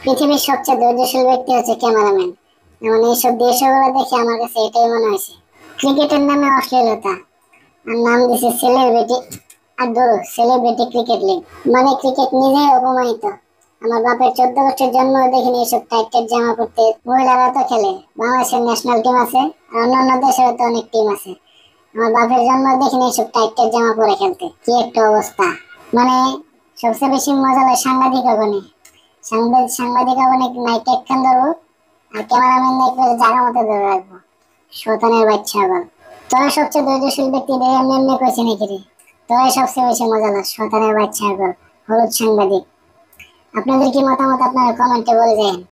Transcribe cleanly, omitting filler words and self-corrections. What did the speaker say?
পৃথিবীর সবচেয়ে ধৈর্যশীল ব্যক্তি হচ্ছে ক্যামেরাম্যান। এমন এইসব দৃশ্যগুলো দেখে আমার কাছে এটাই মনে হয়েছে। ক্রিকেটের নামে অশ্লীলতা, আর নাম দিছে সেলিব্রিটি, আর ধরো সেলিব্রিটি ক্রিকেট লিগ, মানে ক্রিকেট নিজেই অপমানিত। আমার বাপের 14 বছর জন্ম দেখিনি এইসব টাইট টাইট জামা পড়তে। মহিলারা তো খেলে, বাংলাদেশের ন্যাশনাল টিম আছে, আর অন্যান্য দেশের তো অনেক টিম আছে। আমার বাপের জন্ম দেখিনি এইসব টাইট টাইট জামা পরে খেলতে। কি একটা অবস্থা! মানে সবচেয়ে বেশি মজা লাগে সাংবাদিক অগণে। সাংবাদিক অনেক নাইট একখান ধরবো, আর ক্যামেরাম্যান দেখবে জায়গা মতো ধরে রাখবো। শয়তানের বাচ্চা বল। তোরা সবচেয়ে ধৈর্যশীল ব্যক্তি দেখে এমনি এমনি কইছে নাকি রে? তোরাই সবচেয়ে বেশি মজা লাগ, শয়তানের বাচ্চা বল, হলুদ সাংবাদিক। আপনাদের কি মতামত আপনারা কমেন্টে বলে যান।